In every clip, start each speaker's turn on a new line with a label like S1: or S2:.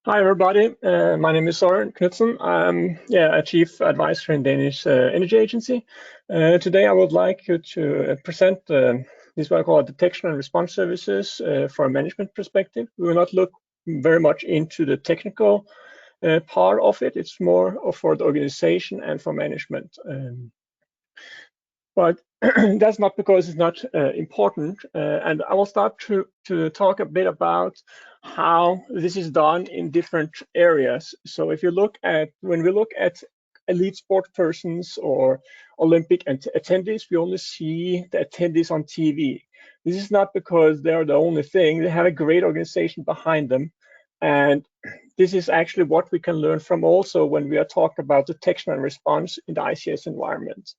S1: Hi everybody, my name is Søren Knudsen. I'm a chief advisor in Danish energy agency. Today I would like you to present this what I call detection and response services for a management perspective. We will not look very much into the technical part of it. It's more for the organization and for management. But that's not because it's not important. And I will start to talk a bit about how this is done in different areas. So if you look at, when we look at elite sport persons or Olympic attendees, we only see the attendees on TV. This is not because they're the only thing. They have a great organization behind them. And this is actually what we can learn from also when we are talking about detection and response in the ICS environment.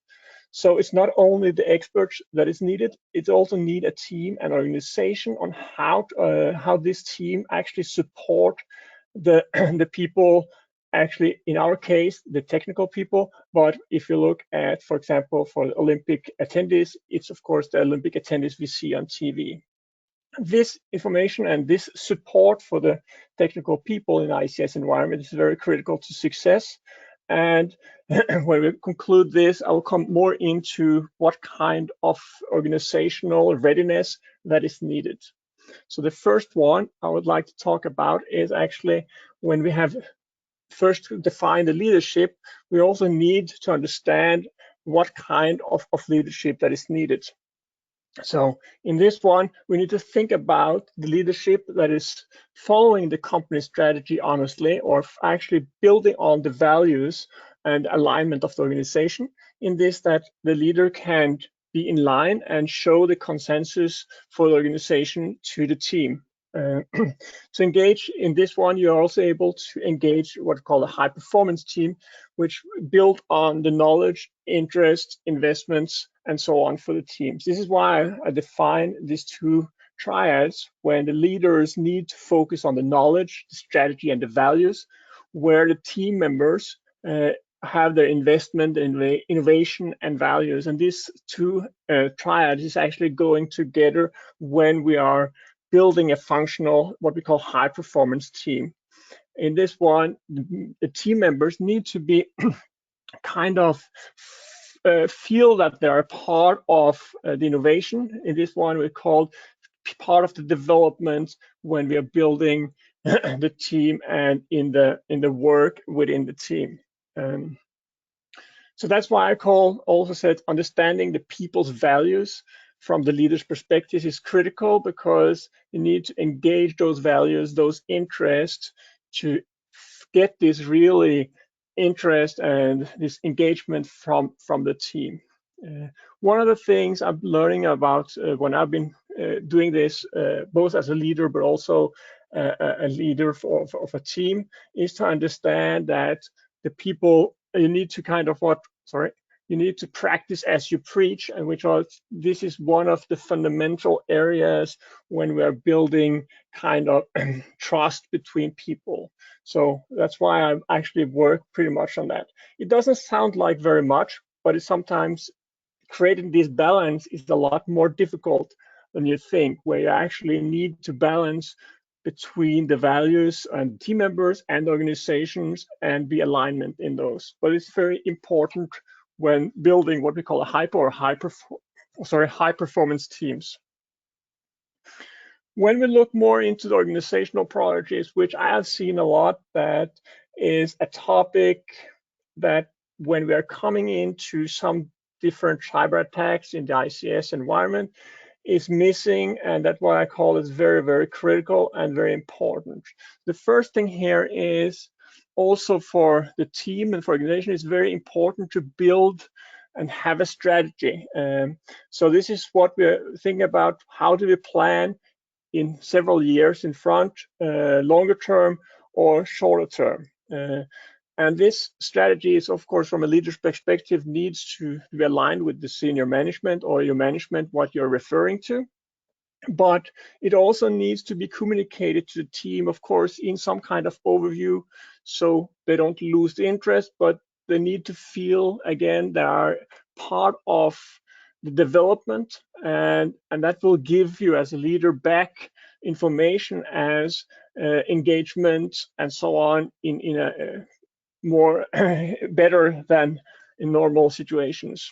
S1: So it's not only the experts that is needed, it also need a team and organization on how this team actually support the the people, actually in our case the technical people. But if you look at, for example, for the Olympic attendees, it's of course the Olympic attendees we see on TV. This information and this support for the technical people in the ICS environment is very critical to success. And when we conclude this, I will come more into what kind of organizational readiness that is needed. So the first one I would like to talk about is actually when we have first defined the leadership, we also need to understand what kind of leadership that is needed. So in this one, we need to think about the leadership that is following the company strategy honestly, or actually building on the values and alignment of the organization. In this, that the leader can be in line and show the consensus for the organization to the team. To engage in this one, you're also able to engage what we call a high performance team, which build on the knowledge, interest, investments, and so on for the teams. This is why I define these two triads, when the leaders need to focus on the knowledge, the strategy, and the values, where the team members have their investment in innovation and values. And these two triads is actually going together when we are building a functional, what we call high performance team. In this one, the team members need to be kind of feel that they are part of the innovation. In this one, we call part of the development when we are building the team and in the work within the team. So that's why I also said understanding the people's values from the leader's perspective is critical, because you need to engage those values, those interests, to get this really interest and this engagement from the team. One of the things I'm learning about when I've been doing this, both as a leader but also a leader of a team, is to understand that the people, you need to kind of you need to practice as you preach, and this is one of the fundamental areas when we are building kind of trust between people. So that's why I actually work pretty much on that. It doesn't sound like very much, but it's sometimes creating this balance is a lot more difficult than you think, where you actually need to balance between the values and team members and organizations and be alignment in those. But it's very important when building what we call a high performance teams. When we look more into the organizational priorities, which I have seen a lot, that is a topic that when we are coming into some different cyber attacks in the ICS environment, is missing, and that's why I call it very, very critical and very important. The first thing here is also for the team and for organization, it's very important to build and have a strategy. So this is what we're thinking about. How do we plan in several years in front, longer term or shorter term? And this strategy is, of course, from a leader's perspective, needs to be aligned with the senior management or your management, what you're referring to. But it also needs to be communicated to the team, of course, in some kind of overview, so they don't lose the interest, but they need to feel, again, they are part of the development, and that will give you as a leader back information as engagement and so on in a more better than in normal situations.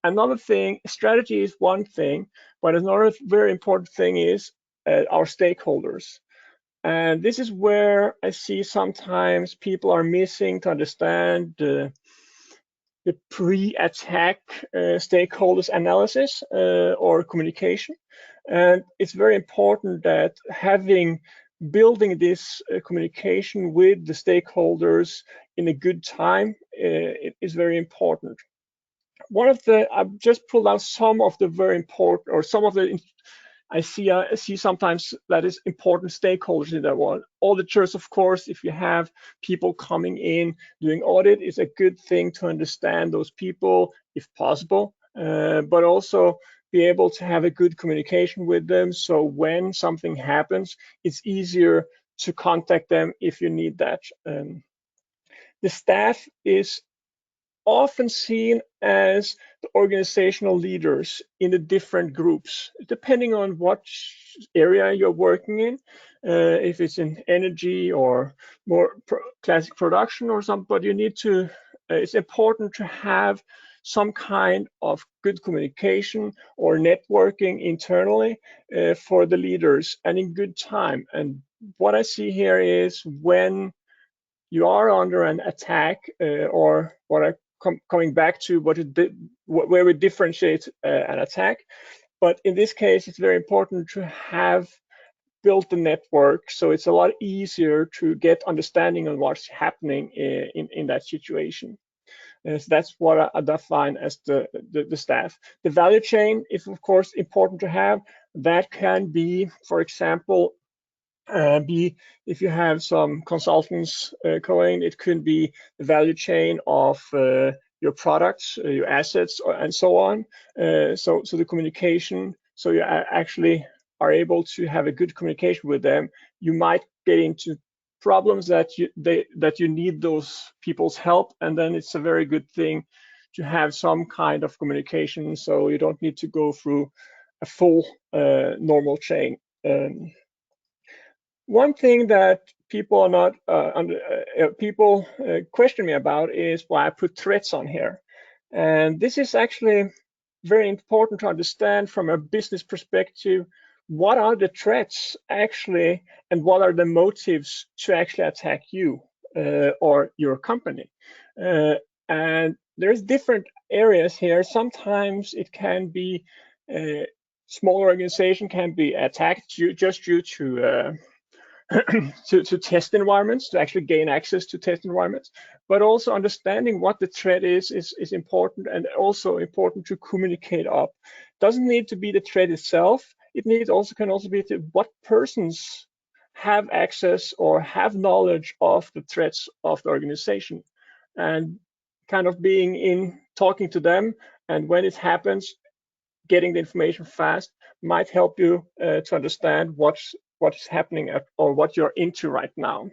S1: Another thing, strategy is one thing, but another very important thing is our stakeholders. And this is where I see sometimes people are missing to understand the pre-attack stakeholders analysis or communication. And it's very important that building this communication with the stakeholders in a good time is very important. I've just pulled out some of the very important, or some of the I see sometimes that is important stakeholders in that one. Auditors, of course, if you have people coming in doing audit, is a good thing to understand those people if possible, but also be able to have a good communication with them. So when something happens, it's easier to contact them if you need that. The staff is often seen as the organizational leaders in the different groups, depending on what area you're working in. If it's in energy or more classic production or something, but you need to, it's important to have some kind of good communication or networking internally for the leaders and in good time. And what I see here is when you are under an attack, or what I coming back to where we differentiate an attack. But in this case, it's very important to have built the network, so it's a lot easier to get understanding on what's happening in that situation. So that's what I define as the staff. The value chain is, of course, important to have. That can be, for example, if you have some consultants going, it could be the value chain of your products, your assets, and so on. So the communication, so you actually are able to have a good communication with them. You might get into problems that you need those people's help, and then it's a very good thing to have some kind of communication, so you don't need to go through a full normal chain. One thing that people are not people question me about is why I put threats on here, and this is actually very important to understand from a business perspective. What are the threats actually, and what are the motives to actually attack you or your company? And there's different areas here. Sometimes it can be a small organization can be attacked just due to to test environments, to actually gain access to test environments, but also understanding what the threat is important, and also important to communicate up. Doesn't need to be the threat itself. It can also be what persons have access or have knowledge of the threats of the organization, and kind of being in talking to them, and when it happens, getting the information fast might help you to understand what's happening or what you're into right now.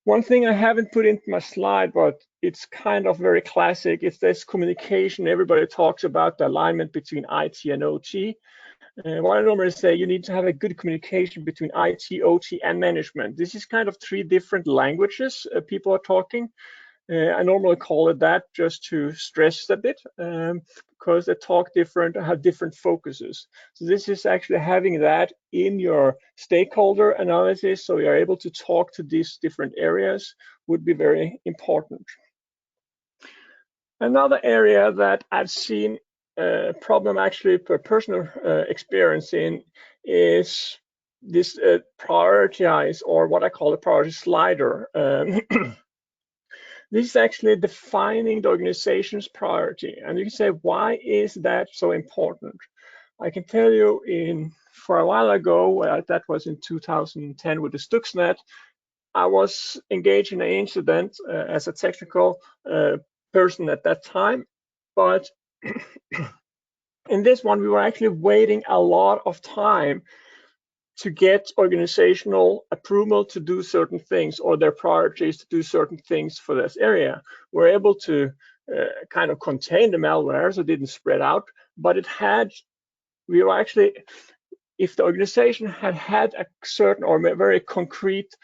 S1: One thing I haven't put into my slide, but it's kind of very classic, is this communication. Everybody talks about the alignment between IT and OT. What I normally say, you need to have a good communication between IT, OT, and management. This is kind of three different languages people are talking. I normally call it that just to stress a bit, because they talk different, have different focuses. So this is actually having that in your stakeholder analysis, so you're able to talk to these different areas, would be very important. Another area that I've seen a problem actually per personal experience in is this prioritize, or what I call a priority slider. This is actually defining the organization's priority. And you can say, why is that so important? I can tell you, for a while ago, that was in 2010 with the Stuxnet, I was engaged in an incident as a technical person at that time. But in this one, we were actually waiting a lot of time to get organizational approval to do certain things, or their priorities to do certain things for this area. We're able to kind of contain the malware so it didn't spread out, but we were actually if the organization had a certain or very concrete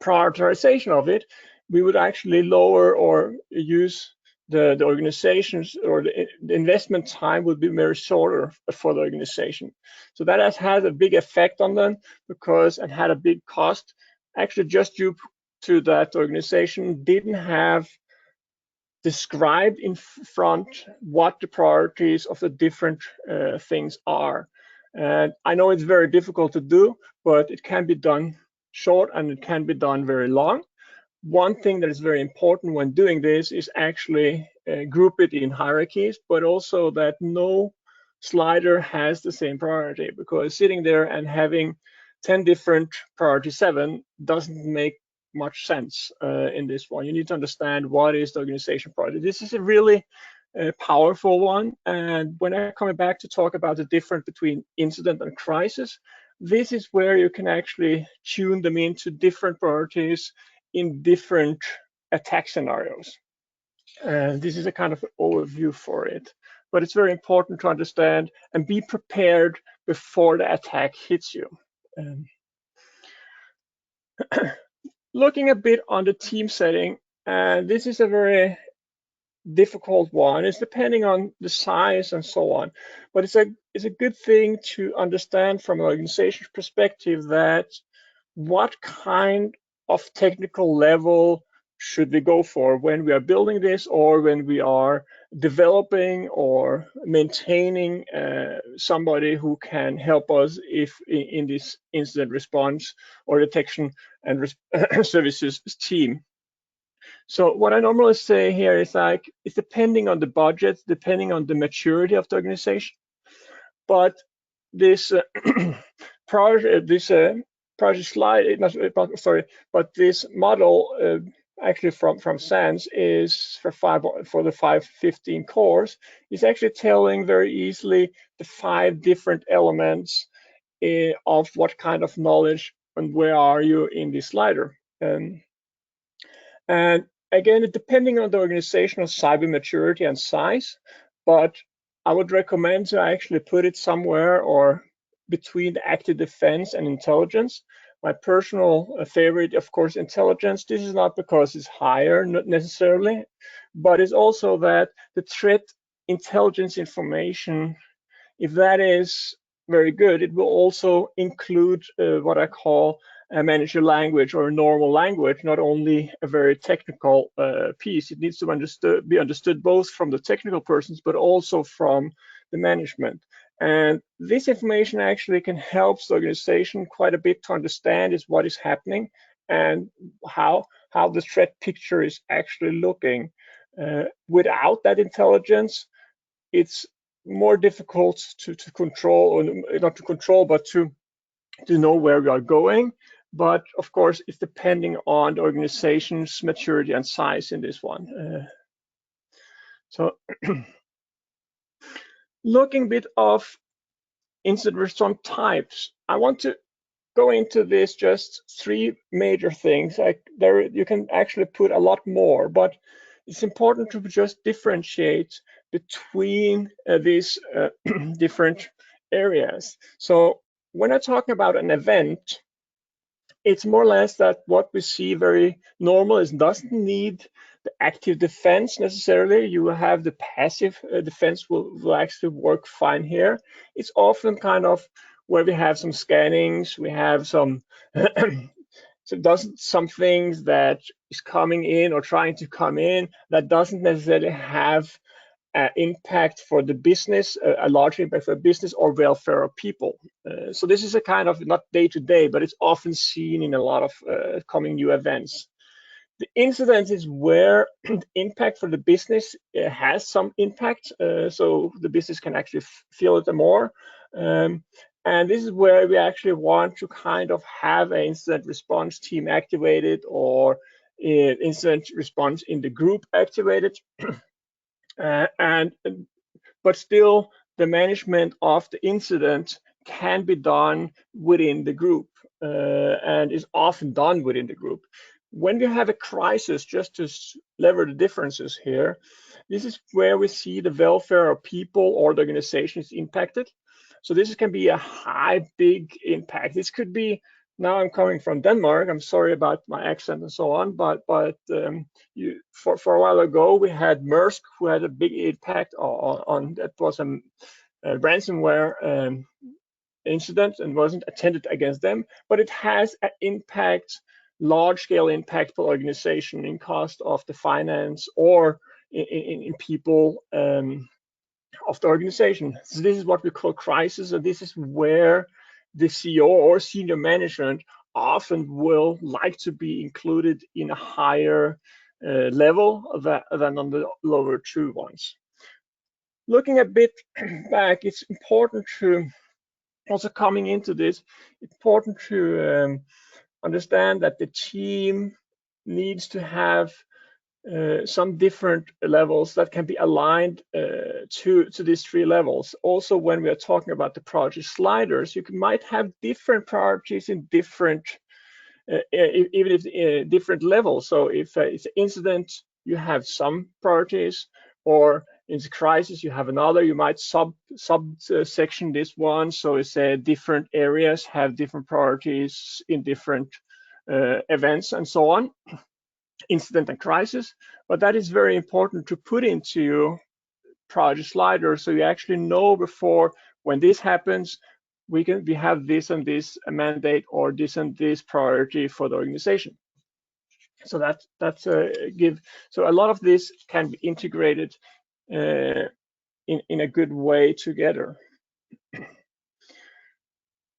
S1: prioritization of it, we would actually lower or use the organizations, or the investment time would be very shorter for the organization. So that has had a big effect on them, because it had a big cost, actually just due to that organization didn't have described in front what the priorities of the different things are. And I know it's very difficult to do, but it can be done short and it can be done very long. One thing that is very important when doing this is actually group it in hierarchies, but also that no slider has the same priority, because sitting there and having 10 different priority 7 doesn't make much sense in this one. You need to understand what is the organization priority. This is a really powerful one. And when I'm coming back to talk about the difference between incident and crisis, this is where you can actually tune them into different priorities in different attack scenarios. And this is a kind of overview for it. But it's very important to understand and be prepared before the attack hits you. Looking a bit on the team setting, and this is a very difficult one. It's depending on the size and so on, but it's a good thing to understand from an organization's perspective that what kind of technical level should we go for when we are building this, or when we are developing or maintaining somebody who can help us if in this incident response or detection and services team. So what I normally say here is like, it's depending on the budget, depending on the maturity of the organization. But this project, this project slide, but this model actually from SANS is for the 515 cores, is actually telling very easily the 5 different elements of what kind of knowledge and where are you in this slider. And again, depending on the organizational cyber maturity and size, but I would recommend to actually put it somewhere or between active defense and intelligence. My personal favorite, of course, intelligence. This is not because it's higher, not necessarily, but it's also that the threat intelligence information, if that is very good, it will also include what I call a manager language or a normal language, not only a very technical piece. It needs to be understood both from the technical persons, but also from the management. And this information actually can help the organization quite a bit to understand is what is happening and how the threat picture is actually looking. Without that intelligence, it's more difficult to control, or not to control, but to know where we are going. But of course, it's depending on the organization's maturity and size in this one. So looking a bit of incident response types, I want to go into this just 3 major things. Like there, you can actually put a lot more, but it's important to just differentiate between these different areas. So when I'm talking about an event, it's more or less that what we see very normal is doesn't need the active defense necessarily. You will have the passive defense will actually work fine here. It's often kind of where we have some scannings, we have some some things that is coming in or trying to come in that doesn't necessarily have impact for the business, a large impact for business or welfare of people. So this is a kind of not day to day, but it's often seen in a lot of coming new events. The incident is where the impact for the business has some impact, so the business can actually feel it more. And this is where we actually want to kind of have an incident response team activated, or incident response in the group activated. But still, the management of the incident can be done within the group, and is often done within the group. When we have a crisis, just to lever the differences here, this is where we see the welfare of people or the organization is impacted. So this can be a high, big impact. This could be, now I'm coming from Denmark. I'm sorry about my accent and so on, but for a while ago we had Maersk, who had a big impact on that was a ransomware incident and wasn't attended against them, but it has an impact, large-scale impact per organization in cost of the finance or in people of the organization. So this is what we call crisis, and this is where the CEO or senior management often will like to be included in a higher level than on the lower two ones. Looking a bit back, it's important to also coming into this, important to understand that the team needs to have some different levels that can be aligned to these three levels. Also, when we are talking about the priority sliders, you might have different priorities in different, even if different levels. So if it's an incident, you have some priorities, or in the crisis you have another. You might subsection this one, so it's different areas have different priorities in different events and so on, incident and crisis. But that is very important to put into your priority slider, so you actually know before, when this happens, we have this and this mandate, or this and this priority for the organization. So that's give. So a lot of this can be integrated in a good way together.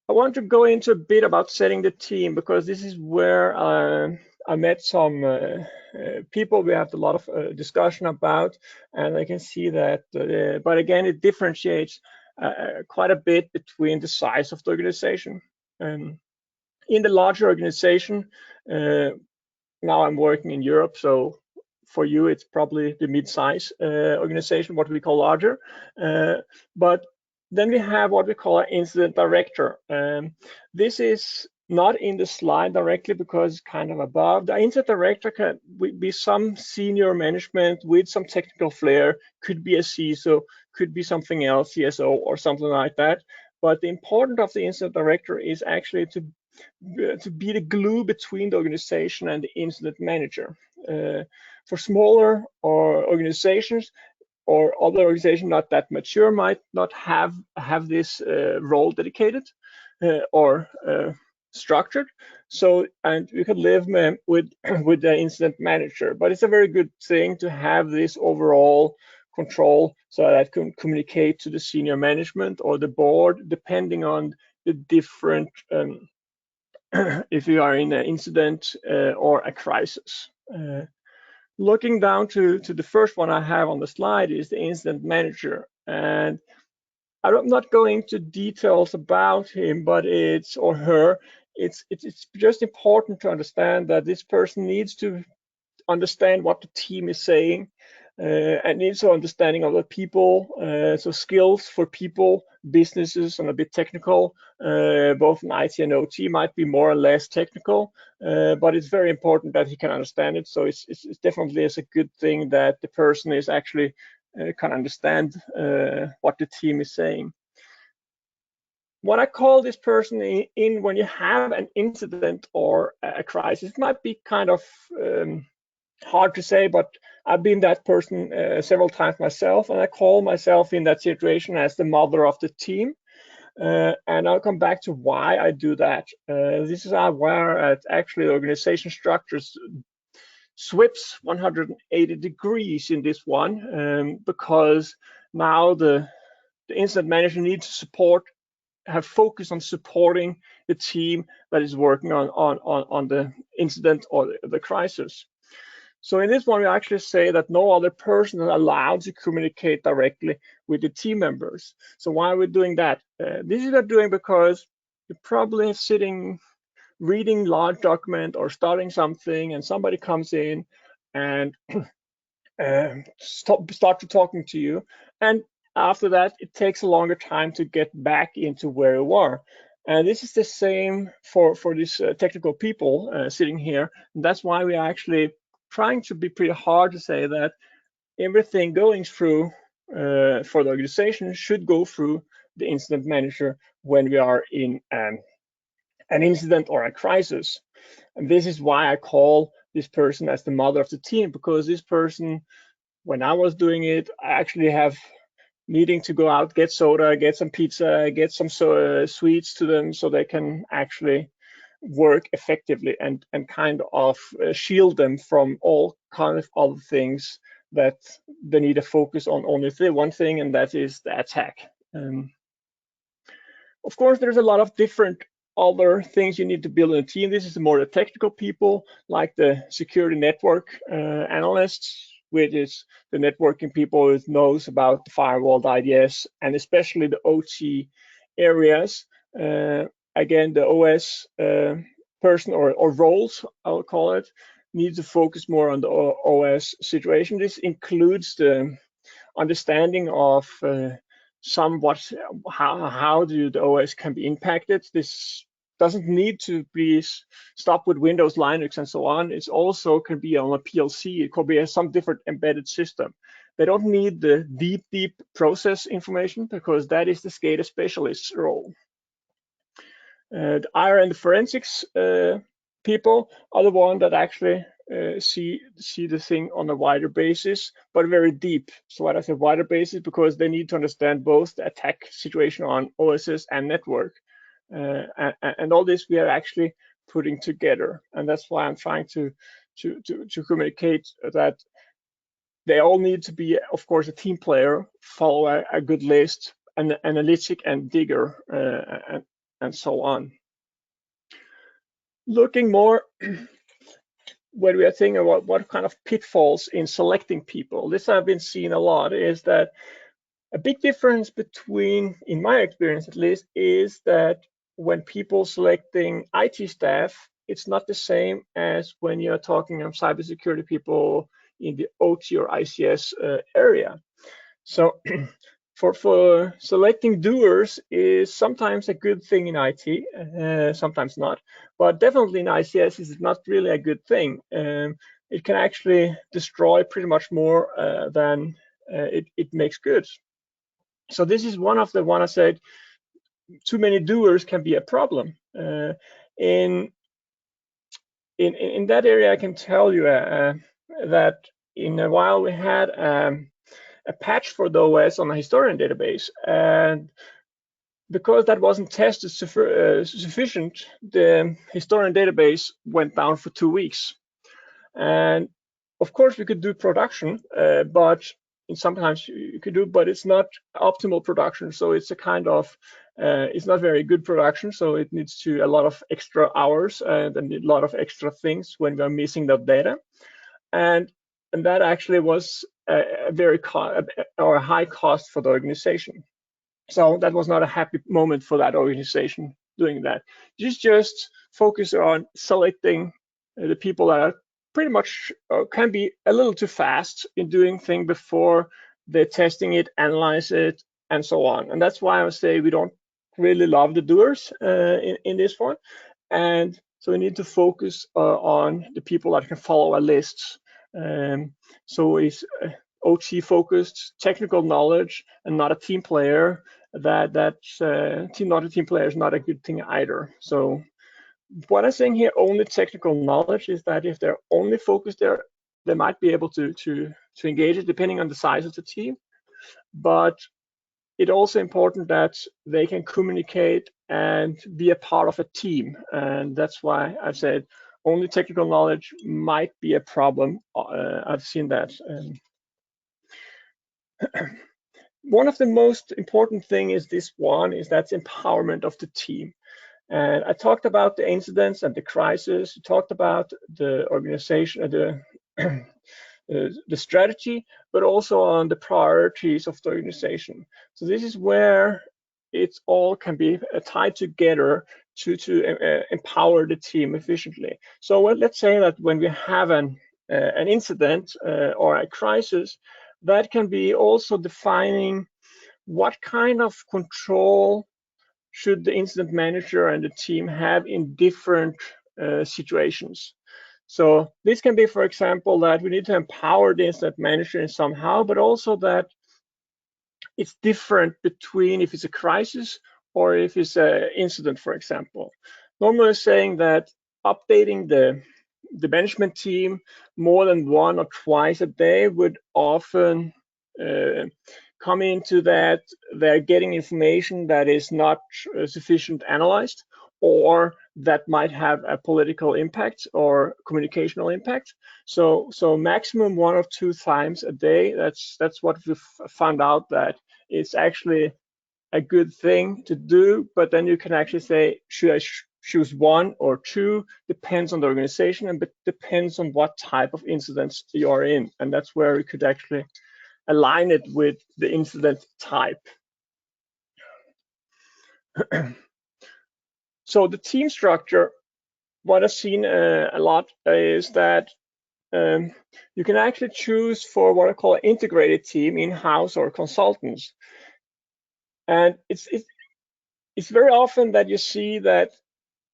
S1: I want to go into a bit about setting the team, because this is where I met some people we have a lot of discussion about, and I can see that, but again, it differentiates quite a bit between the size of the organization. In the larger organization, now I'm working in Europe, so for you it's probably the mid-size organization, what we call larger. But then we have what we call an incident director. This is not in the slide directly because it's kind of above. The incident director can be some senior management with some technical flair, could be a CISO, could be something else, CSO or something like that. But the important of the incident director is actually to be the glue between the organization and the incident manager. For smaller organizations, or other organizations not that mature, might not have this role dedicated or structured. So, and you can live with the incident manager, but it's a very good thing to have this overall control, so that I can communicate to the senior management or the board, depending on the different if you are in an incident or a crisis. Looking down to the first one I have on the slide is the incident manager, and I'm not going into details about him, but it's, or her, it's just important to understand that this person needs to understand what the team is saying, and needs an understanding of the people, so skills for people, businesses, and a bit technical, both in IT and OT might be more or less technical, but it's very important that he can understand it. So it's definitely is a good thing that the person is actually can understand what the team is saying. What I call this person in when you have an incident or a crisis, it might be kind of hard to say, but I've been that person several times myself, and I call myself in that situation as the mother of the team. And I'll come back to why I do that. This is where actually organization structures sweeps 180 degrees in this one, because now the incident manager needs to have focus on supporting the team that is working on the incident or the crisis. So in this one, we actually say that no other person is allowed to communicate directly with the team members. So why are we doing that? This is what we're doing because you're probably sitting, reading large document or starting something, and somebody comes in and start to talking to you. And after that, it takes a longer time to get back into where you are. And this is the same for these technical people sitting here. And that's why we are actually trying to be pretty hard to say that everything going through for the organization should go through the incident manager when we are in an incident or a crisis. And this is why I call this person as the mother of the team, because this person, when I was doing it, I actually have needing to go out, get soda, get some pizza, get some sweets to them so they can actually work effectively and kind of shield them from all kind of other things that they need to focus on only one thing, and that is the attack. Of course, there's a lot of different other things you need to build in a team. This is more the technical people, like the security network analysts, which is the networking people who knows about the firewall, the IDS, and especially the OT areas. Again, the OS person or roles, I'll call it, needs to focus more on the OS situation. This includes the understanding of somewhat how the OS can be impacted. This doesn't need to be stopped with Windows, Linux, and so on. It also can be on a PLC. It could be some different embedded system. They don't need the deep process information because that is the SCADA specialist's role. The IR and the forensics people are the one that actually see the thing on a wider basis, but very deep. So what I say wider basis, because they need to understand both the attack situation on OSs and network, and all this we are actually putting together, and that's why I'm trying to communicate that they all need to be, of course, a team player, follow a good list, an analytic and digger, and so on. Looking more when we are thinking about what kind of pitfalls in selecting people, this I've been seeing a lot, is that a big difference between, in my experience at least, is that when people selecting IT staff, it's not the same as when you're talking of cybersecurity people in the OT or ICS area. So for selecting doers is sometimes a good thing in IT, sometimes not, but definitely in ICS is not really a good thing. It can actually destroy pretty much more than it makes good. So this is one of the one I said, too many doers can be a problem. In that area, I can tell you that in a while we had a patch for the OS on a historian database, and because that wasn't tested sufficient, the historian database went down for 2 weeks. And of course we could do production, but sometimes you could do, but it's not optimal production. So it's a kind of, it's not very good production. So it needs to a lot of extra hours and a lot of extra things when we're missing that data. And that actually was a very high cost for the organization. So that was not a happy moment for that organization doing that. Just focus on selecting the people that are pretty much can be a little too fast in doing things before they're testing it, analyze it, and so on. And that's why I would say we don't really love the doers in this one. And so we need to focus on the people that can follow our lists. So it's OT focused, technical knowledge, and not a team player. Not a team player is not a good thing either. So what I'm saying here, only technical knowledge, is that if they're only focused there, they might be able to engage it depending on the size of the team. But it's also important that they can communicate and be a part of a team. And that's why I've said only technical knowledge might be a problem. I've seen that. One of the most important thing is this one, is that's empowerment of the team. And I talked about the incidents and the crisis, talked about the organization, the strategy, but also on the priorities of the organization. So this is where it all can be tied together to empower the team efficiently. So let's say that when we have an incident or a crisis, that can be also defining what kind of control should the incident manager and the team have in different situations. So this can be, for example, that we need to empower the incident manager in somehow, but also that it's different between if it's a crisis or if it's an incident, for example. Normally saying that updating the management team more than one or twice a day would often come into that they're getting information that is not sufficient analyzed, or that might have a political impact or communicational impact. So maximum 1 or 2 times a day. That's what we've found out, that it's actually a good thing to do. But then you can actually say, should I choose 1 or 2? Depends on the organization, and depends on what type of incidents you are in, and that's where we could actually align it with the incident type. So the team structure, what I've seen a lot is that you can actually choose for what I call an integrated team, in-house or consultants. And it's very often that you see that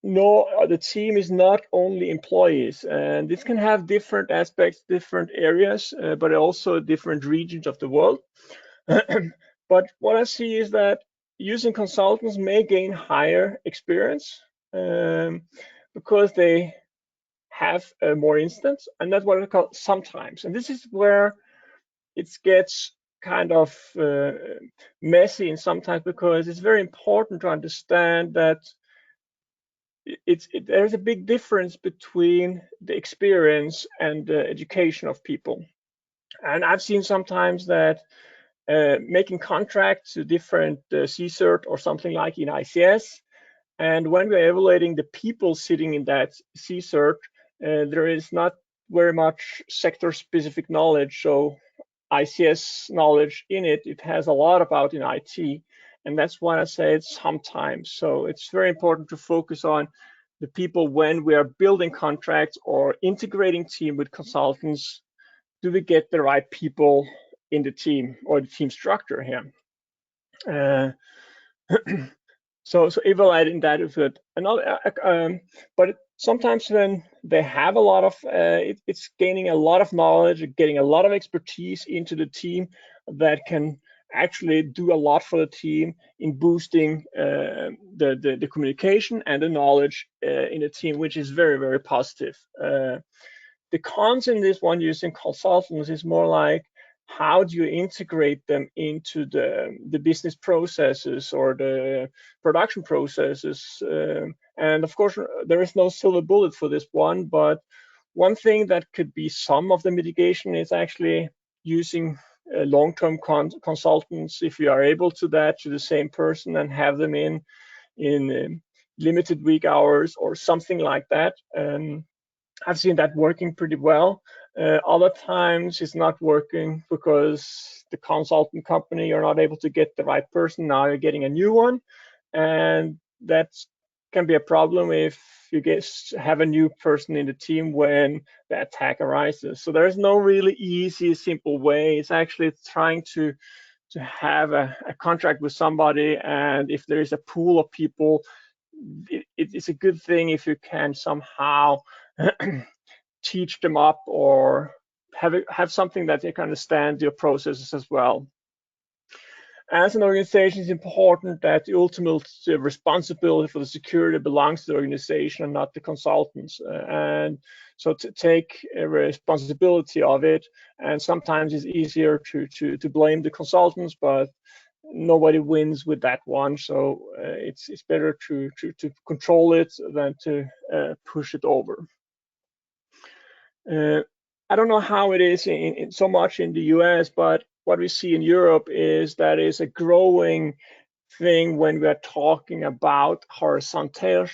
S1: the team is not only employees, and this can have different aspects, different areas, but also different regions of the world. But what I see is that using consultants may gain higher experience because they have more instance, and that's what I call sometimes. And this is where it gets kind of messy in sometimes, because it's very important to understand that there's a big difference between the experience and the education of people. And I've seen sometimes that making contracts to different CCERT or something like in ICS, and when we're evaluating the people sitting in that CCERT, there is not very much sector-specific knowledge. So ICS knowledge in it, it has a lot about in IT, and that's why I say it's sometimes. So it's very important to focus on the people when we are building contracts or integrating team with consultants. Do we get the right people in the team or the team structure here? So evaluating that is good. Another, but sometimes when they have a lot of, it's gaining a lot of knowledge, getting a lot of expertise into the team that can actually do a lot for the team in boosting the communication and the knowledge in the team, which is very, very positive. The cons in this one using consultants is more like, how do you integrate them into the business processes or the production processes? And of course, there is no silver bullet for this one, but one thing that could be some of the mitigation is actually using long-term consultants, if you are able to that, to the same person, and have them in limited week hours or something like that. I've seen that working pretty well. Other times it's not working because the consultant company, you're not able to get the right person. Now you're getting a new one, and that can be a problem if you have a new person in the team when the attack arises. So there's no really easy, simple way. It's actually trying to have a contract with somebody, and if there is a pool of people, it's a good thing if you can somehow teach them up or have something that they can understand your processes as well. As an organization, it's important that the ultimate responsibility for the security belongs to the organization and not the consultants. And so to take a responsibility of it, and sometimes it's easier to blame the consultants, but nobody wins with that one. So it's better to control it than to push it over. I don't know how it is in so much in the US, but what we see in Europe is that is a growing thing when we are talking about horizontal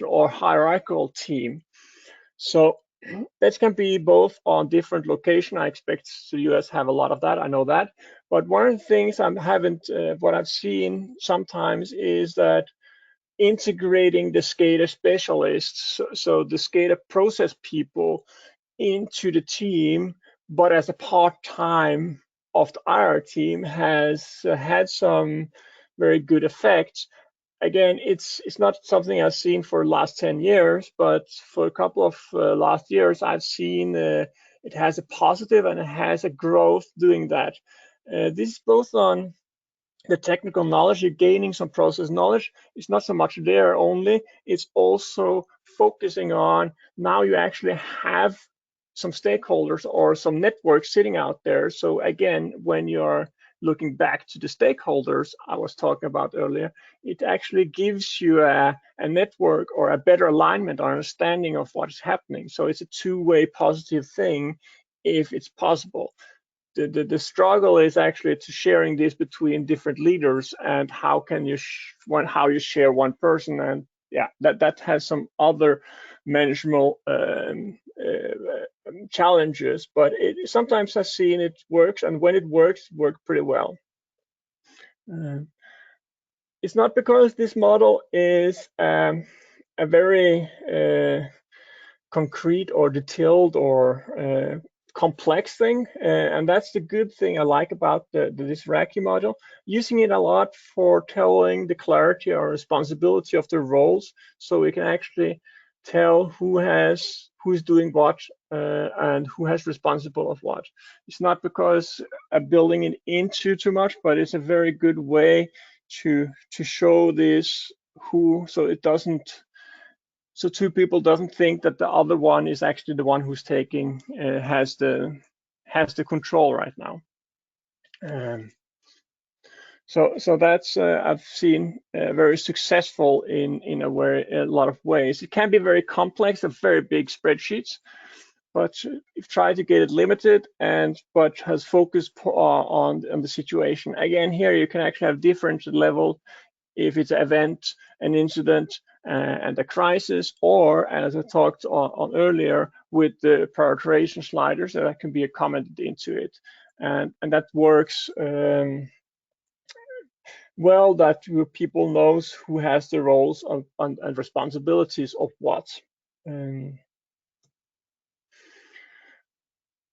S1: or hierarchical team. So that can be both on different location. I expect the US have a lot of that, I know that. But one of the things what I've seen sometimes is that integrating the SCADA specialists, so the SCADA process people, into the team, but as a part-time of the IR team, has had some very good effects. Again, it's not something I've seen for the last 10 years, but for a couple of last years, I've seen it has a positive and it has a growth doing that. This is both on the technical knowledge, you're gaining some process knowledge. It's not so much there only, it's also focusing on now you actually have some stakeholders or some networks sitting out there. So again, when you're looking back to the stakeholders I was talking about earlier, it actually gives you a network or a better alignment or understanding of what's happening. So it's a two-way positive thing if it's possible. The struggle is actually to sharing this between different leaders, and how can you how you share one person, and yeah, that has some other manageable challenges, but sometimes I've seen it works, and when it works pretty well. It's not because this model is a very concrete or detailed or complex thing, and that's the good thing I like about this Raki model. Using it a lot for telling the clarity or responsibility of the roles, so we can actually tell who's doing what and who has responsible of what. It's not because I'm building it into too much, but it's a very good way to show this so it doesn't, so two people doesn't think that the other one is actually the one who's taking has the control right now. So that's I've seen very successful in a lot of ways. It can be very complex, of very big spreadsheets, but you've tried to get it limited but has focused on the situation. Again, here you can actually have different level if it's an event, an incident, and a crisis, or as I talked on earlier with the prioritization sliders that can be commented into it, and that works well. That people knows who has the roles and responsibilities of what.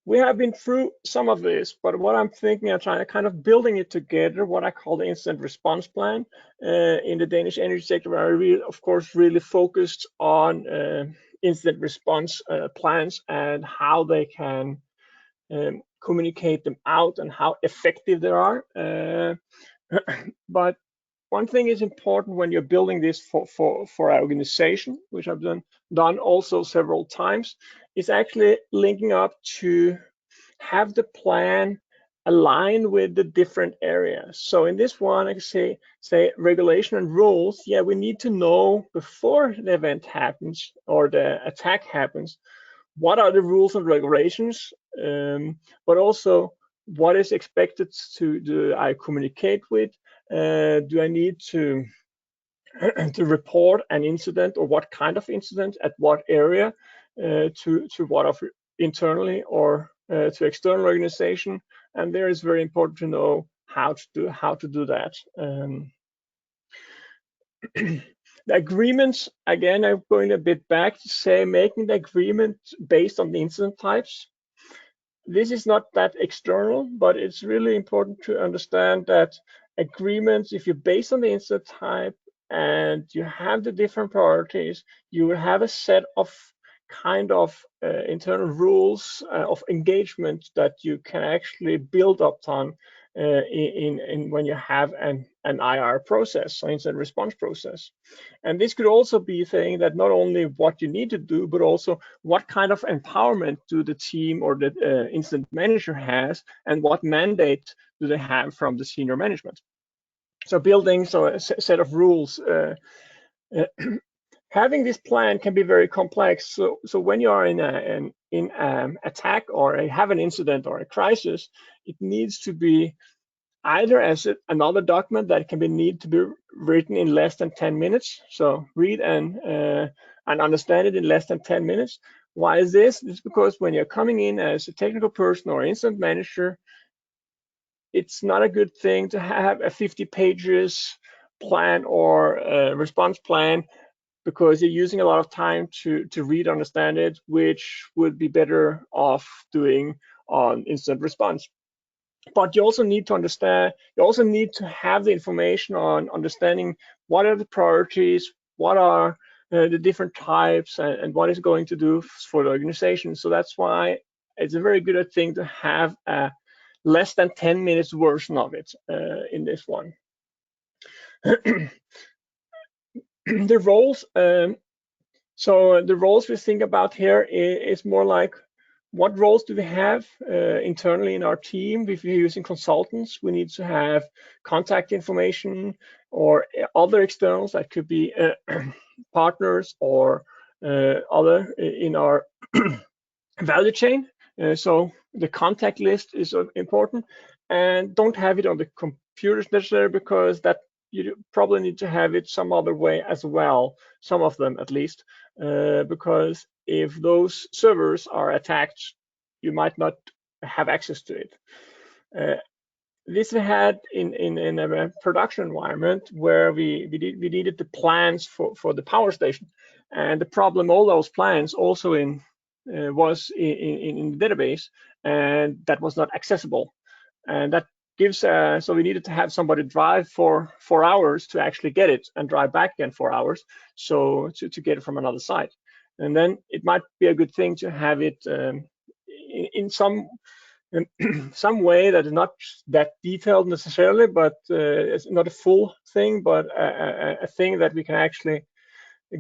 S1: We have been through some of this, but what I'm thinking, I'm trying to kind of building it together, what I call the incident response plan. In the Danish energy sector, I really, of course, really focused on incident response plans and how they can communicate them out and how effective they are. But one thing is important when you're building this for our organization, which I've done also several times, is actually linking up to have the plan align with the different areas. So in this one, I can say regulation and rules. Yeah, we need to know before the event happens or the attack happens, what are the rules and regulations, but also what is expected do I communicate with? Do I need to report an incident, or what kind of incident at what area, to what of internally or to external organization? And there is very important to know how to do that. The agreements, again, I'm going a bit back to say making the agreement based on the incident types. This is not that external, but it's really important to understand that agreements, if you're based on the incident type and you have the different priorities, you will have a set of kind of internal rules of engagement that you can actually build upon in when you have an IR process, so incident response process. And this could also be saying that not only what you need to do, but also what kind of empowerment do the team or the incident manager has, and what mandate do they have from the senior management. So building a set of rules. Having this plan can be very complex. So when you are in an attack or have an incident or a crisis, it needs to be either as another document that need to be written in less than 10 minutes. So read and understand it in less than 10 minutes. Why is this? It's because when you're coming in as a technical person or incident manager, it's not a good thing to have a 50 pages plan or response plan, because you're using a lot of time to read, understand it, which would be better off doing on incident response. But you also need to understand, you also need to have the information on understanding what are the priorities, what are the different types, and what is going to do for the organization. So that's why it's a very good thing to have a less than 10 minutes version of it in this one. The roles, so the roles we think about here is more like, what roles do we have internally in our team? If we're using consultants, we need to have contact information or other externals that could be partners or other in our value chain. So the contact list is important, and don't have it on the computers necessarily, because that you probably need to have it some other way as well, some of them at least, because if those servers are attacked, you might not have access to it. This we had in a production environment where we needed the plans for the power station, and the problem, all those plans also was in the database, and that was not accessible, and that gives so we needed to have somebody drive for 4 hours to actually get it and drive back again 4 hours, so to get it from another site. And then it might be a good thing to have it in some way that is not that detailed necessarily, but it's not a full thing, but a thing that we can actually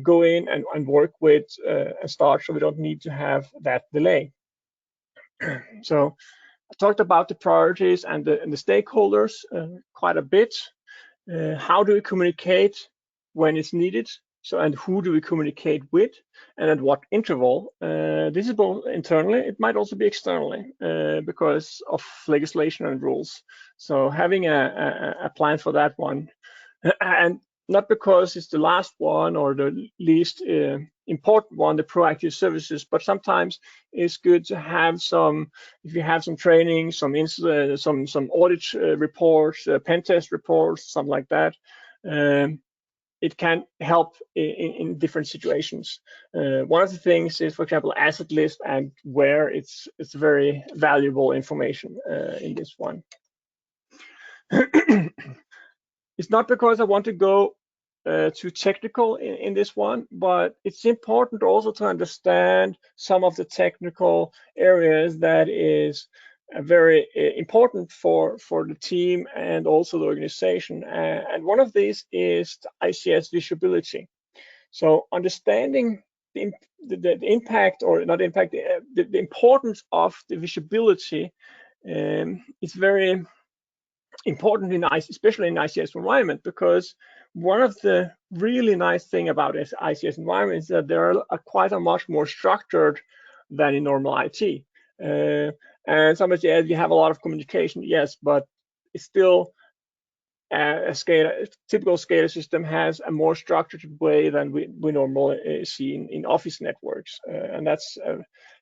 S1: go in and work with and start, so we don't need to have that delay. So I talked about the priorities and the stakeholders quite a bit. How do we communicate when it's needed? So, and who do we communicate with, and at what interval? This is both internally, it might also be externally because of legislation and rules. So having a plan for that one, and not because it's the last one or the least important one, the proactive services, but sometimes it's good to have some, if you have some training, some audit reports, pen test reports, something like that. It can help in different situations. One of the things is, for example, asset list, and where it's very valuable information in this one. It's not because I want to go too technical in this one, but it's important also to understand some of the technical areas that is very important for the team and also the organization. And one of these is the ICS visibility. So understanding the impact, or not impact, the importance of the visibility is very important in especially in ICS environment, because one of the really nice thing about this ICS environment is that they are quite a much more structured than in normal IT. And somebody says, you have a lot of communication, yes, but it's still a typical SCADA system has a more structured way than we normally see in office networks. And that's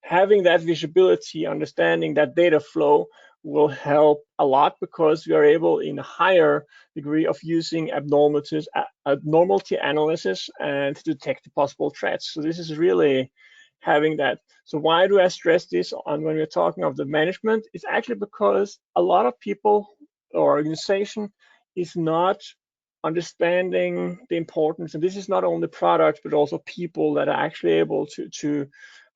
S1: having that visibility, understanding that data flow will help a lot, because we are able in a higher degree of using abnormality analysis and to detect the possible threats. So this is really having that. So why do I stress this on when we're talking of the management? It's actually because a lot of people or organization is not understanding the importance, and this is not only products but also people that are actually able to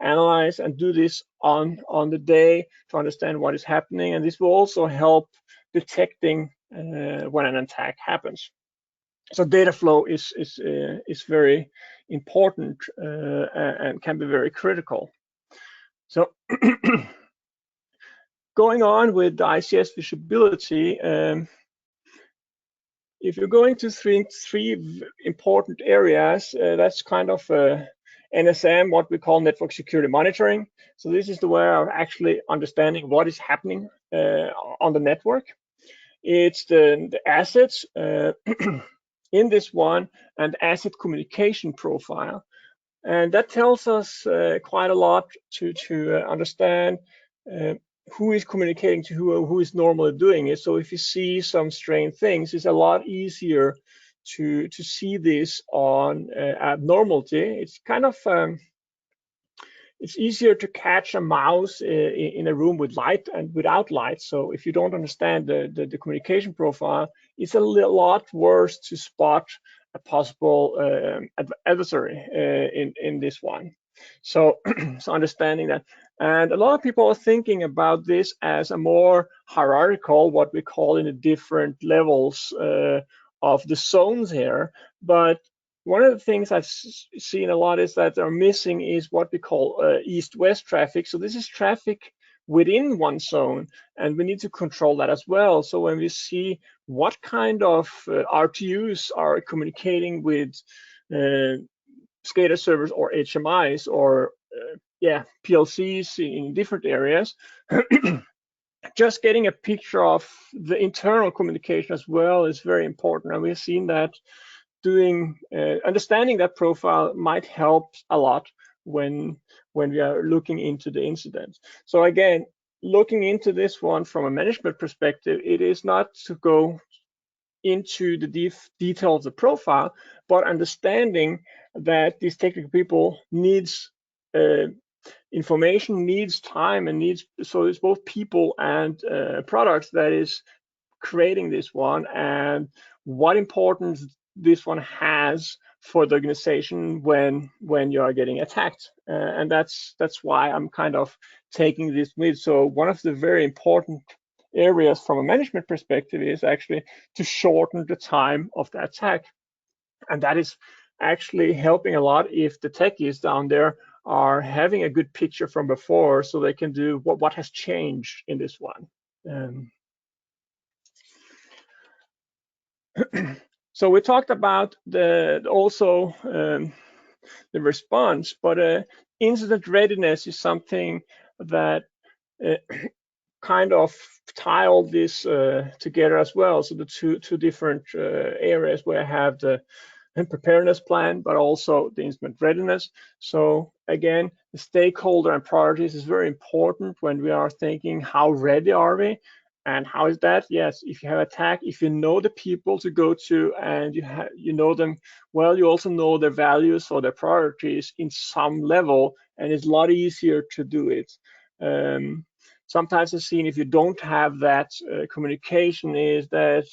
S1: analyze and do this on the day to understand what is happening, and this will also help detecting when an attack happens. So data flow is very important and can be very critical. So going on with the ICS visibility, if you're going to three important areas, that's kind of NSM, what we call network security monitoring. So this is the way of actually understanding what is happening on the network. It's the assets in this one, and asset communication profile. And that tells us quite a lot to understand who is communicating to who is normally doing it. So if you see some strange things, it's a lot easier to see this on abnormality. It's kind of it's easier to catch a mouse in a room with light and without light. So if you don't understand the communication profile, it's a lot worse to spot a possible adversary in this one. So, so understanding that. And a lot of people are thinking about this as a more hierarchical, what we call in the different levels of the zones here. But one of the things I've seen a lot is that are missing is what we call east-west traffic. So this is traffic within one zone, and we need to control that as well. So when we see what kind of RTUs are communicating with SCADA servers or HMIs or PLCs in different areas, just getting a picture of the internal communication as well is very important. And we've seen that doing understanding that profile might help a lot when we are looking into the incidents. So again, looking into this one from a management perspective, it is not to go into the detail of the profile, but understanding that these technical people needs information, needs time, and needs, so it's both people and products that is creating this one, and what importance this one has for the organization when you are getting attacked. And that's why I'm kind of taking this with. So one of the very important areas from a management perspective is actually to shorten the time of the attack. And that is actually helping a lot if the techies down there are having a good picture from before, so they can do what has changed in this one. So we talked about the response, but incident readiness is something that kind of tie all this together as well. So the two different areas where I have the preparedness plan, but also the incident readiness. So again, the stakeholder and priorities is very important when we are thinking how ready are we, and how is that? Yes, if you have attack, if you know the people to go to and you know them well, you also know their values or their priorities in some level, and it's a lot easier to do it. Sometimes I've seen if you don't have that communication is that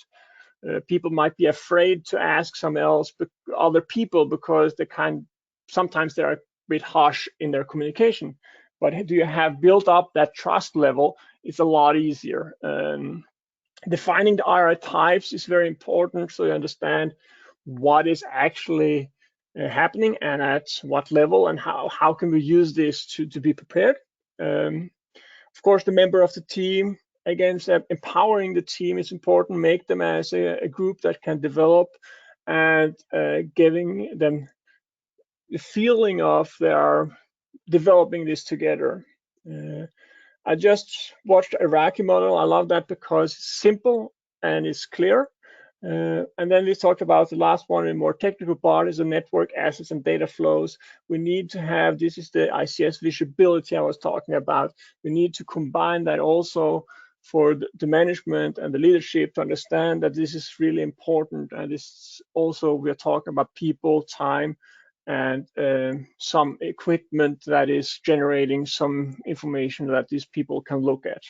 S1: people might be afraid to ask some other people because sometimes they're a bit harsh in their communication. But do you have built up that trust level? It's a lot easier. Defining the IR types is very important, so you understand what is actually happening and at what level, and how can we use this to be prepared. Of course, the member of the team, again, empowering the team is important. Make them as a group that can develop, and giving them the feeling of they are developing this together. I just watched Iraqi model. I love that because it's simple and it's clear. And then we talked about the last one, a more technical part is the network assets and data flows. We need to have, this is the ICS visibility I was talking about. We need to combine that also for the management and the leadership to understand that this is really important. And this also, we're talking about people, time, and some equipment that is generating some information that these people can look at.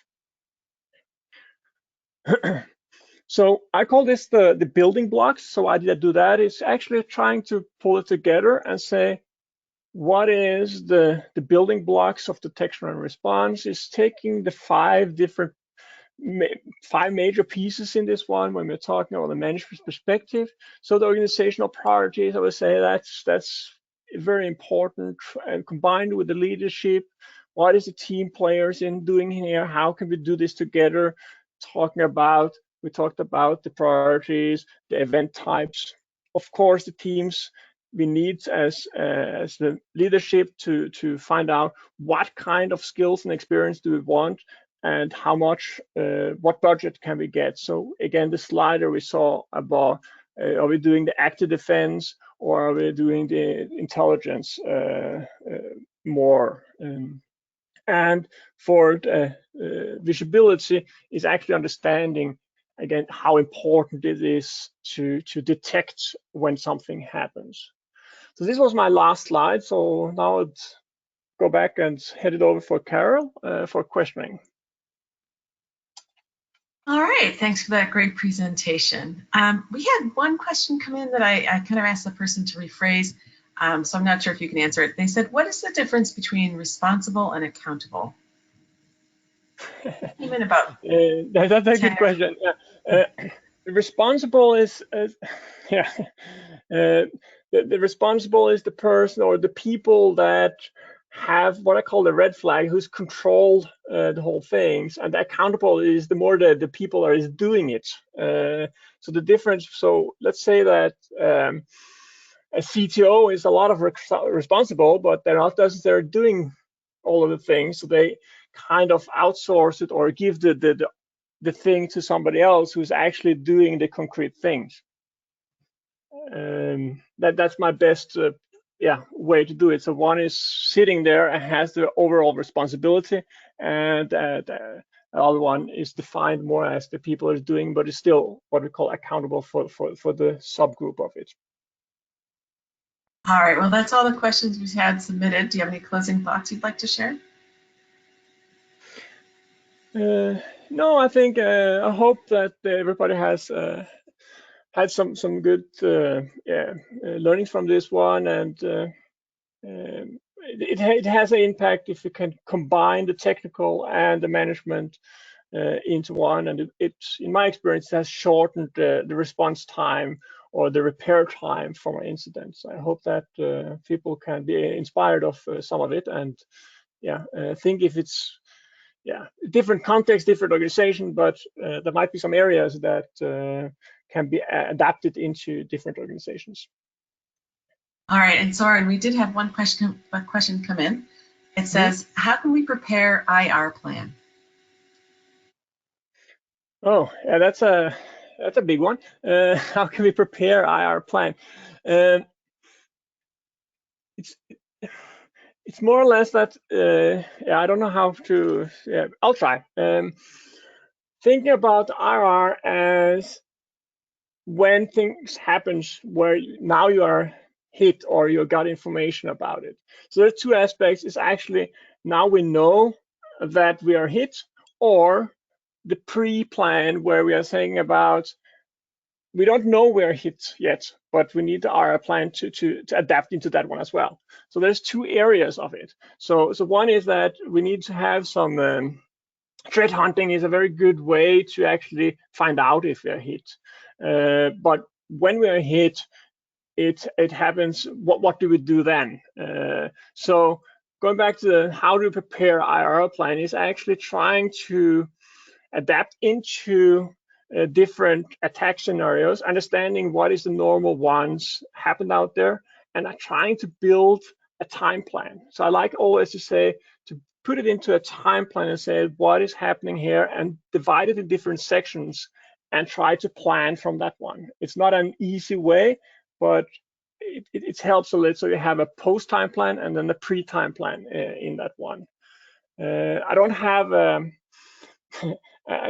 S1: So I call this the building blocks. So why did I do that? It's actually trying to pull it together and say, what is the building blocks of detection and response? Is taking the five major pieces in this one when we're talking about the management perspective. So the organizational priorities, I would say that's very important, and combined with the leadership, what is the team players in doing here? How can we do this together? We talked about the priorities, the event types. Of course, the teams, we need as the leadership to find out what kind of skills and experience do we want, and how much, what budget can we get. So again, the slider we saw about, are we doing the active defense or are we doing the intelligence more? And for the visibility is actually understanding, again, how important it is to detect when something happens. So this was my last slide. So now I'd go back and head it over for Carol for questioning.
S2: All right, thanks for that great presentation. We had one question come in that I kind of asked the person to rephrase. So I'm not sure if you can answer it. They said, what is the difference between responsible and accountable? Came in about
S1: That's a
S2: 10
S1: good
S2: or
S1: question. Responsible is, yeah, the responsible is the person or the people that have what I call the red flag, who's controlled the whole things, and the accountable is the more the people are is doing it. So the difference. So let's say that a CTO is a lot of responsible, but they're not necessarily doing all of the things. So they kind of outsource it or give the thing to somebody else who's actually doing the concrete things. That's my best way to do it. So one is sitting there and has the overall responsibility, and the other one is defined more as the people are doing, but is still what we call accountable for the subgroup of it.
S2: All right, well, that's all the questions we've had submitted. Do you have any closing thoughts you'd like to share?
S1: No, I think I hope that everybody has had some good learnings from this one, and it has an impact if you can combine the technical and the management into one. And it's in my experience has shortened the response time or the repair time for my incidents. I hope that people can be inspired of some of it, and think if it's different context, different organization, but there might be some areas that can be adapted into different organizations.
S2: All right, and Soren, we did have one question come in. It says, how can we prepare IR plan?
S1: Oh, yeah, that's a big one. How can we prepare IR plan? It's more or less that I don't know how to. I'll try. Thinking about IR as when things happens where now you are hit or you got information about it. So there's two aspects. It's actually now we know that we are hit, or the pre-plan where we are saying about we don't know we're hit yet, but we need our plan to adapt into that one as well. So there's two areas of it. So one is that we need to have some threat hunting is a very good way to actually find out if we are hit. But when we are hit, it happens. What do we do then? So going back to how to prepare IRL plan is actually trying to adapt into different attack scenarios, understanding what is the normal ones happen out there, and trying to build a time plan. So I like always to say to put it into a time plan and say what is happening here and divide it in different sections and try to plan from that one. It's not an easy way, but it helps a little. So you have a post time plan and then a pre time plan in that one. I don't have a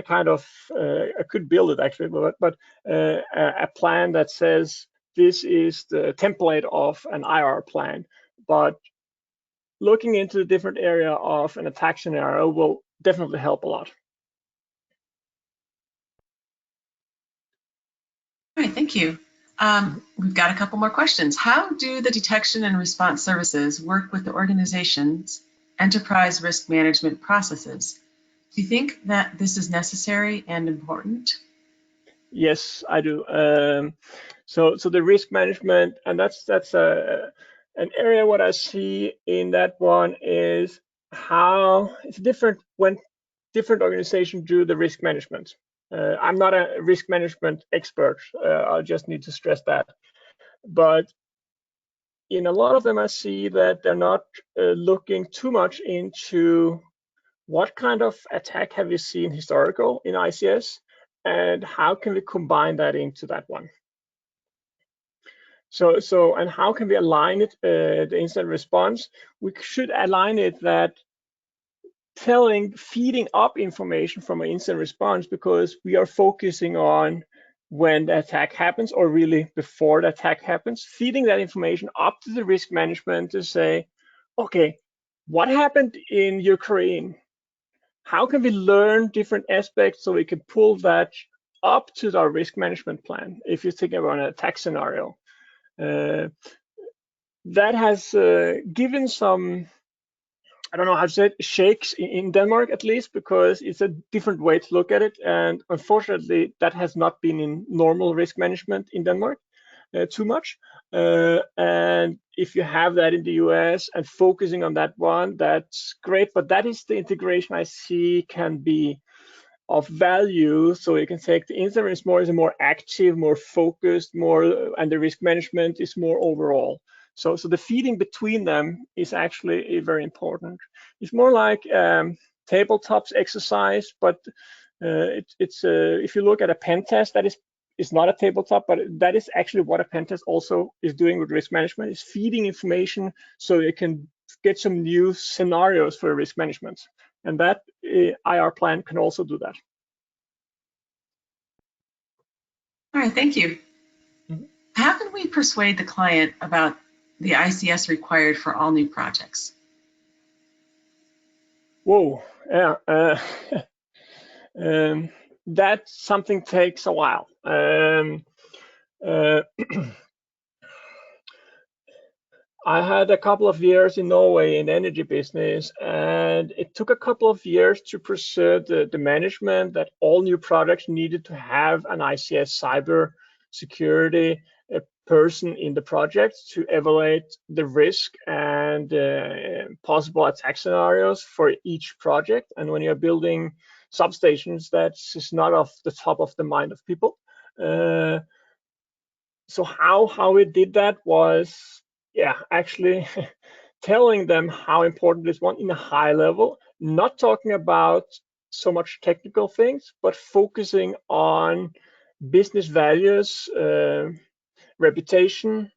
S1: kind of I could build it actually, but a plan that says this is the template of an IR plan. But looking into the different area of an attack scenario will definitely help a lot.
S2: All right, thank you. We've got a couple more questions. How do the detection and response services work with the organization's enterprise risk management processes? Do you think that this is necessary and important?
S1: Yes, I do. So the risk management, and that's an area what I see in that one is how it's different when different organizations do the risk management. I'm not a risk management expert. I just need to stress that. But in a lot of them, I see that they're not looking too much into what kind of attack have you seen historical in ICS, and how can we combine that into that one? So and how can we align it, the incident response? We should align it that feeding up information from an incident response, because we are focusing on when the attack happens or really before the attack happens, feeding that information up to the risk management to say, okay, what happened in Ukraine? How can we learn different aspects so we can pull that up to our risk management plan if you're thinking about an attack scenario? that has given some, I don't know how to say it, shakes in Denmark, at least, because it's a different way to look at it. And unfortunately, that has not been in normal risk management in Denmark too much. And if you have that in the US and focusing on that one, that's great. But that is the integration I see can be of value. So you can take the incident is more active, more focused, more, and the risk management is more overall. So the feeding between them is actually very important. It's more like tabletops exercise, but it's if you look at a pen test, that is not a tabletop, but that is actually what a pen test also is doing with risk management, is feeding information so you can get some new scenarios for risk management. And that IR plan can also do that.
S2: All right, thank you.
S1: Mm-hmm.
S2: How can we persuade the client about the ICS required for all new projects?
S1: Whoa, yeah. That something takes a while. I had a couple of years in Norway in the energy business, and it took a couple of years to persuade the management that all new products needed to have an ICS cyber security person in the project to evaluate the risk and possible attack scenarios for each project. And when you're building substations, that's just not off the top of the mind of people. So how we did that was, yeah, actually telling them how important this one in a high level, not talking about so much technical things, but focusing on business values, reputation,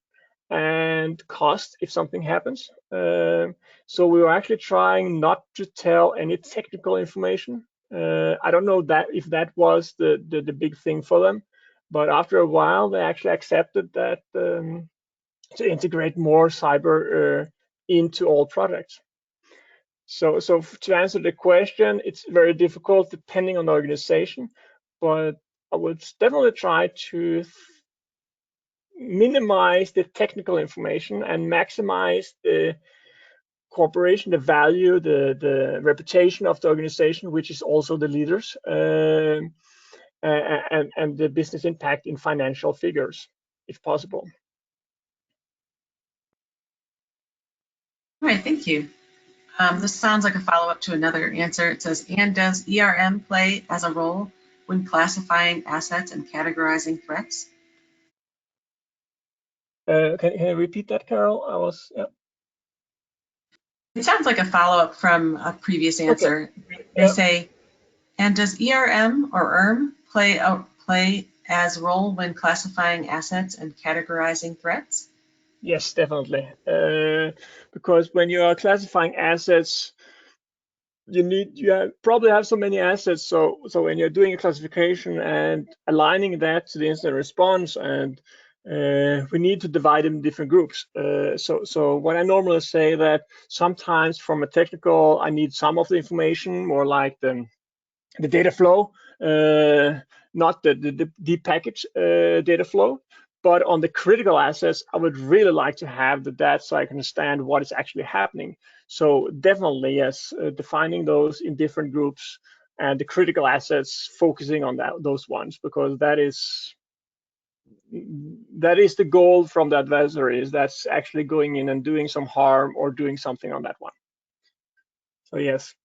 S1: and cost if something happens. So we were actually trying not to tell any technical information. I don't know that if that was the big thing for them, but after a while they actually accepted that to integrate more cyber into all products. So to answer the question, it's very difficult depending on the organization, but I would definitely try to minimize the technical information and maximize the cooperation, the value, the reputation of the organization, which is also the leaders, and the business impact in financial figures, if possible.
S2: All right, thank you. This sounds like a follow-up to another answer. It says, and does ERM play as a role when classifying assets and categorizing threats?
S1: Can you repeat that, Carol? Yeah.
S2: It sounds like a follow-up from a previous answer. Okay. They say, and does ERM or ERM play as role when classifying assets and categorizing threats?
S1: Yes, definitely. Because when you are classifying assets, you probably have so many assets. So when you're doing a classification and aligning that to the incident response, and we need to divide them in different groups. So what I normally say that sometimes from a technical, I need some of the information, more like the data flow, not the deep package data flow. But on the critical assets, I would really like to have the data so I can understand what is actually happening. So definitely, yes, defining those in different groups, and the critical assets focusing on those ones, because that is the goal from the adversary, is that's actually going in and doing some harm or doing something on that one. So yes.